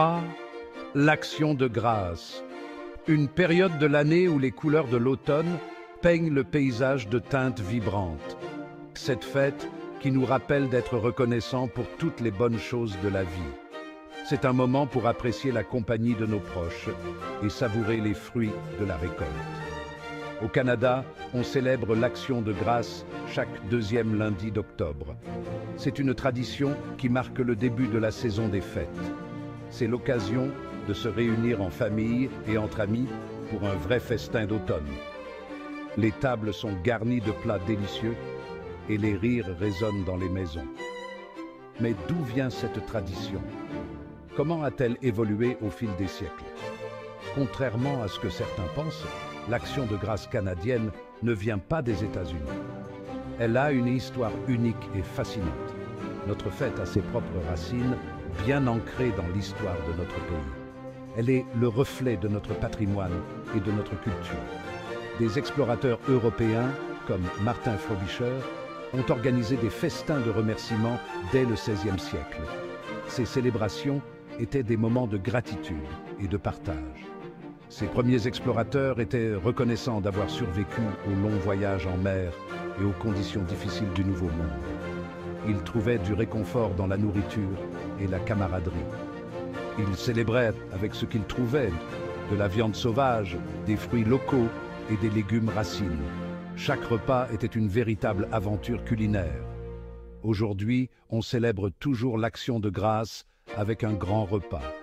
Ah, l'Action de grâce. Une période de l'année où les couleurs de l'automne peignent le paysage de teintes vibrantes. Cette fête qui nous rappelle d'être reconnaissants pour toutes les bonnes choses de la vie. C'est un moment pour apprécier la compagnie de nos proches et savourer les fruits de la récolte. Au Canada, on célèbre l'Action de grâce chaque deuxième lundi d'octobre. C'est une tradition qui marque le début de la saison des fêtes. C'est l'occasion de se réunir en famille et entre amis pour un vrai festin d'automne. Les tables sont garnies de plats délicieux et les rires résonnent dans les maisons. Mais d'où vient cette tradition? Comment a-t-elle évolué au fil des siècles? Contrairement à ce que certains pensent, l'Action de grâce canadienne ne vient pas des États-Unis. Elle a une histoire unique et fascinante. Notre fête a ses propres racines, bien ancrées dans l'histoire de notre pays. Elle est le reflet de notre patrimoine et de notre culture. Des explorateurs européens, comme Martin Frobisher, ont organisé des festins de remerciements dès le XVIe siècle. Ces célébrations étaient des moments de gratitude et de partage. Ces premiers explorateurs étaient reconnaissants d'avoir survécu aux longs voyages en mer et aux conditions difficiles du Nouveau Monde. Ils trouvaient du réconfort dans la nourriture et la camaraderie. Ils célébraient avec ce qu'ils trouvaient, de la viande sauvage, des fruits locaux et des légumes racines. Chaque repas était une véritable aventure culinaire. Aujourd'hui, on célèbre toujours l'Action de grâce avec un grand repas.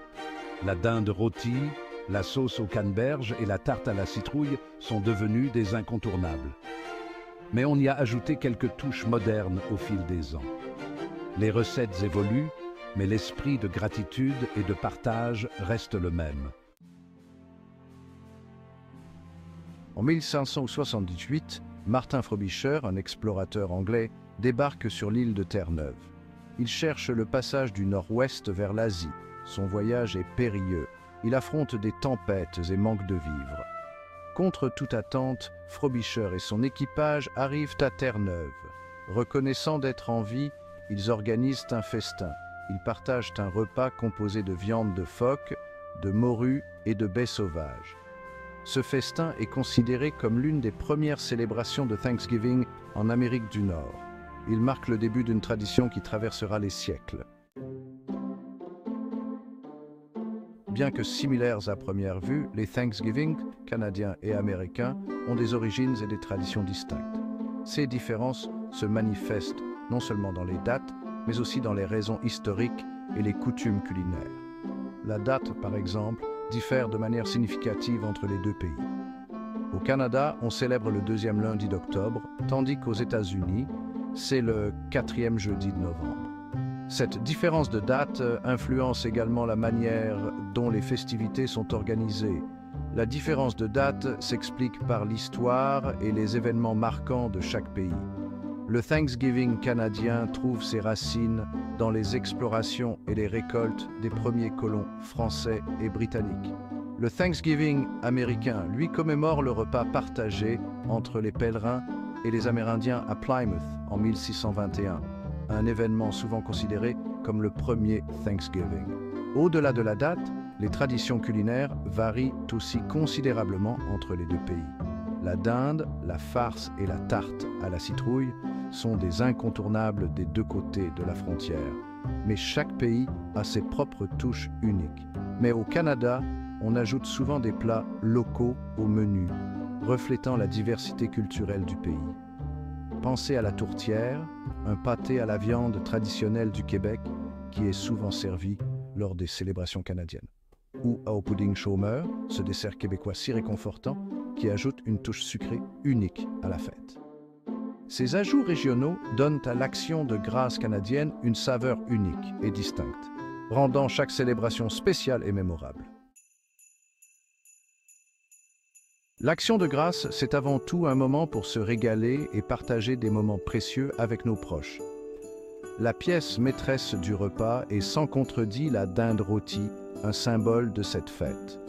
La dinde rôtie, la sauce au canneberge et la tarte à la citrouille sont devenus des incontournables. Mais on y a ajouté quelques touches modernes au fil des ans. Les recettes évoluent, mais l'esprit de gratitude et de partage reste le même. En 1578, Martin Frobisher, un explorateur anglais, débarque sur l'île de Terre-Neuve. Il cherche le passage du nord-ouest vers l'Asie. Son voyage est périlleux. Il affronte des tempêtes et manque de vivres. Contre toute attente, Frobisher et son équipage arrivent à Terre-Neuve. Reconnaissant d'être en vie, ils organisent un festin. Ils partagent un repas composé de viande de phoque, de morue et de baies sauvages. Ce festin est considéré comme l'une des premières célébrations de Thanksgiving en Amérique du Nord. Il marque le début d'une tradition qui traversera les siècles. Bien que similaires à première vue, les Thanksgiving, canadiens et américains, ont des origines et des traditions distinctes. Ces différences se manifestent non seulement dans les dates, mais aussi dans les raisons historiques et les coutumes culinaires. La date, par exemple, diffère de manière significative entre les deux pays. Au Canada, on célèbre le deuxième lundi d'octobre, tandis qu'aux États-Unis, c'est le 4e jeudi de novembre. Cette différence de date influence également la manière dont les festivités sont organisées. La différence de date s'explique par l'histoire et les événements marquants de chaque pays. Le Thanksgiving canadien trouve ses racines dans les explorations et les récoltes des premiers colons français et britanniques. Le Thanksgiving américain, lui, commémore le repas partagé entre les pèlerins et les Amérindiens à Plymouth en 1621, un événement souvent considéré comme le premier Thanksgiving. Au-delà de la date, les traditions culinaires varient aussi considérablement entre les deux pays. La dinde, la farce et la tarte à la citrouille sont des incontournables des deux côtés de la frontière. Mais chaque pays a ses propres touches uniques. Mais au Canada, on ajoute souvent des plats locaux au menu, reflétant la diversité culturelle du pays. Pensez à la tourtière, un pâté à la viande traditionnel du Québec qui est souvent servi lors des célébrations canadiennes. Ou au pudding chômeur, ce dessert québécois si réconfortant qui ajoute une touche sucrée unique à la fête. Ces ajouts régionaux donnent à l'Action de grâce canadienne une saveur unique et distincte, rendant chaque célébration spéciale et mémorable. L'Action de grâce, c'est avant tout un moment pour se régaler et partager des moments précieux avec nos proches. La pièce maîtresse du repas est sans contredit la dinde rôtie, un symbole de cette fête.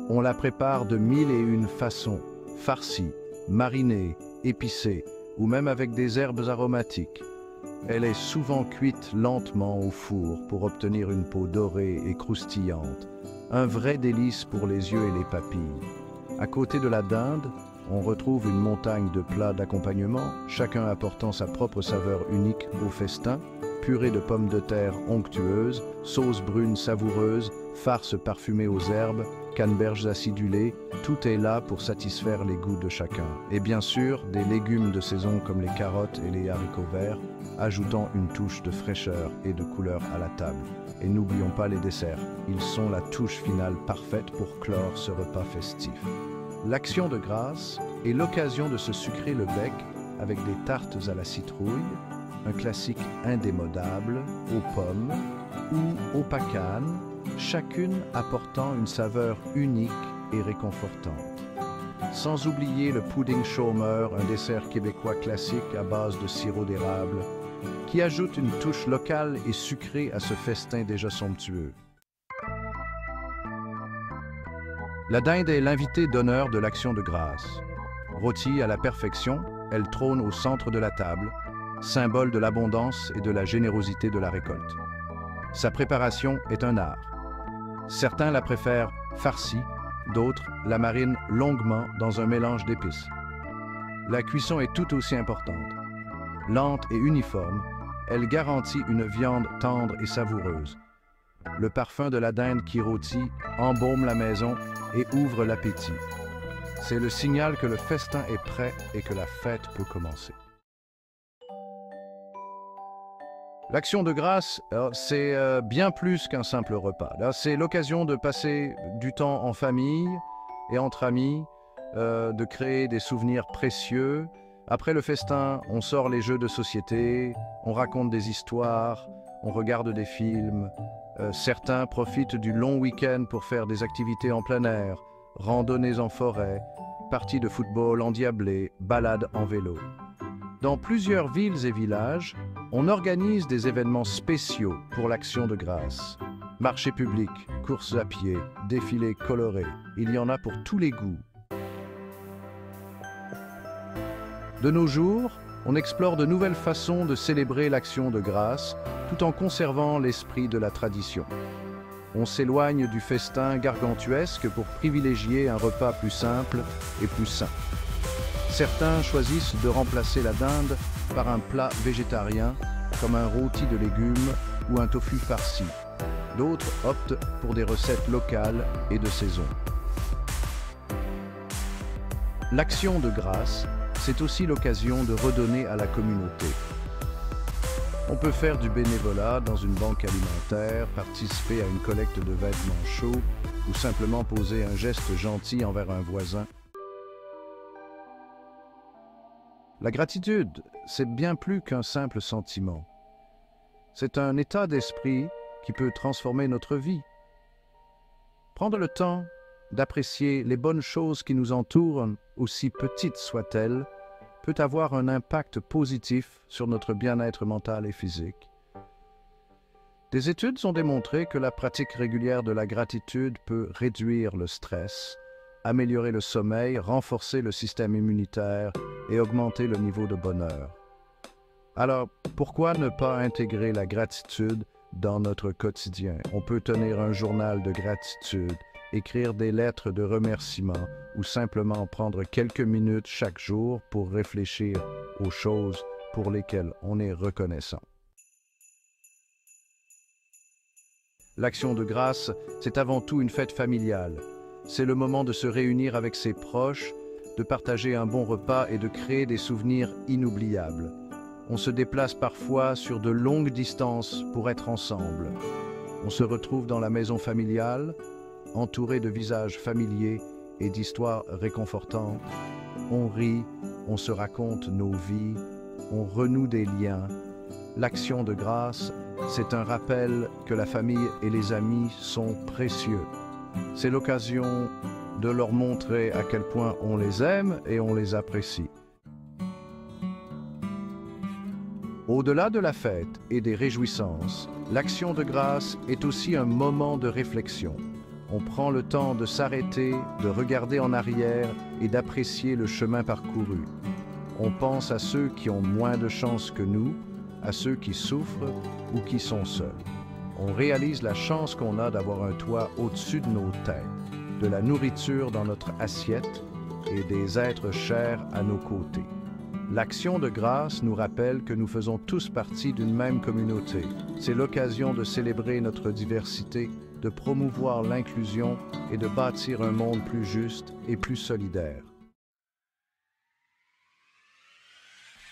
On la prépare de 1001 façons, farcie, marinée, épicée, ou même avec des herbes aromatiques. Elle est souvent cuite lentement au four pour obtenir une peau dorée et croustillante, un vrai délice pour les yeux et les papilles. À côté de la dinde, on retrouve une montagne de plats d'accompagnement, chacun apportant sa propre saveur unique au festin: purée de pommes de terre onctueuse, sauce brune savoureuse, farce parfumée aux herbes, canneberges acidulées, tout est là pour satisfaire les goûts de chacun. Et bien sûr, des légumes de saison comme les carottes et les haricots verts, ajoutant une touche de fraîcheur et de couleur à la table. Et n'oublions pas les desserts, ils sont la touche finale parfaite pour clore ce repas festif. L'Action de grâce est l'occasion de se sucrer le bec avec des tartes à la citrouille, un classique indémodable, aux pommes ou aux pacanes, chacune apportant une saveur unique et réconfortante. Sans oublier le pudding chômeur, un dessert québécois classique à base de sirop d'érable, qui ajoute une touche locale et sucrée à ce festin déjà somptueux. La dinde est l'invité d'honneur de l'Action de grâce. Rôtie à la perfection, elle trône au centre de la table, symbole de l'abondance et de la générosité de la récolte. Sa préparation est un art. Certains la préfèrent farcie, d'autres la marinent longuement dans un mélange d'épices. La cuisson est tout aussi importante. Lente et uniforme, elle garantit une viande tendre et savoureuse. Le parfum de la dinde qui rôtit embaume la maison et ouvre l'appétit. C'est le signal que le festin est prêt et que la fête peut commencer. L'Action de grâce, c'est bien plus qu'un simple repas. C'est l'occasion de passer du temps en famille et entre amis, de créer des souvenirs précieux. Après le festin, on sort les jeux de société, on raconte des histoires, on regarde des films. Certains profitent du long week-end pour faire des activités en plein air, randonnées en forêt, parties de football endiablées, balades en vélo. Dans plusieurs villes et villages, on organise des événements spéciaux pour l'Action de grâce. Marchés publics, courses à pied, défilés colorés, il y en a pour tous les goûts. De nos jours, on explore de nouvelles façons de célébrer l'Action de grâce tout en conservant l'esprit de la tradition. On s'éloigne du festin gargantuesque pour privilégier un repas plus simple et plus sain. Certains choisissent de remplacer la dinde par un plat végétarien comme un rôti de légumes ou un tofu farci. D'autres optent pour des recettes locales et de saison. L'Action de grâce, c'est aussi l'occasion de redonner à la communauté. On peut faire du bénévolat dans une banque alimentaire, participer à une collecte de vêtements chauds ou simplement poser un geste gentil envers un voisin. La gratitude, c'est bien plus qu'un simple sentiment. C'est un état d'esprit qui peut transformer notre vie. Prendre le temps d'apprécier les bonnes choses qui nous entourent, aussi petites soient-elles, peut avoir un impact positif sur notre bien-être mental et physique. Des études ont démontré que la pratique régulière de la gratitude peut réduire le stress, améliorer le sommeil, renforcer le système immunitaire et augmenter le niveau de bonheur. Alors, pourquoi ne pas intégrer la gratitude dans notre quotidien? On peut tenir un journal de gratitude, écrire des lettres de remerciement ou simplement prendre quelques minutes chaque jour pour réfléchir aux choses pour lesquelles on est reconnaissant. L'Action de grâce, c'est avant tout une fête familiale. C'est le moment de se réunir avec ses proches, de partager un bon repas et de créer des souvenirs inoubliables. On se déplace parfois sur de longues distances pour être ensemble. On se retrouve dans la maison familiale, entouré de visages familiers et d'histoires réconfortantes. On rit, on se raconte nos vies, on renoue des liens. L'Action de grâce, c'est un rappel que la famille et les amis sont précieux. C'est l'occasion de leur montrer à quel point on les aime et on les apprécie. Au-delà de la fête et des réjouissances, l'Action de grâce est aussi un moment de réflexion. On prend le temps de s'arrêter, de regarder en arrière et d'apprécier le chemin parcouru. On pense à ceux qui ont moins de chance que nous, à ceux qui souffrent ou qui sont seuls. On réalise la chance qu'on a d'avoir un toit au-dessus de nos têtes, de la nourriture dans notre assiette et des êtres chers à nos côtés. L'action de grâce nous rappelle que nous faisons tous partie d'une même communauté. C'est l'occasion de célébrer notre diversité, de promouvoir l'inclusion et de bâtir un monde plus juste et plus solidaire.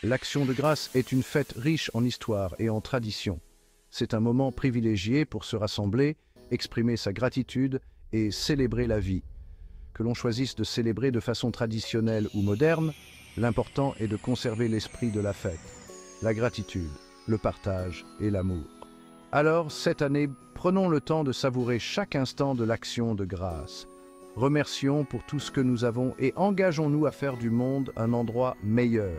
L'Action de grâce est une fête riche en histoire et en tradition. C'est un moment privilégié pour se rassembler, exprimer sa gratitude et célébrer la vie. Que l'on choisisse de célébrer de façon traditionnelle ou moderne, l'important est de conserver l'esprit de la fête, la gratitude, le partage et l'amour. Alors, cette année, prenons le temps de savourer chaque instant de l'Action de grâce. Remercions pour tout ce que nous avons et engageons-nous à faire du monde un endroit meilleur.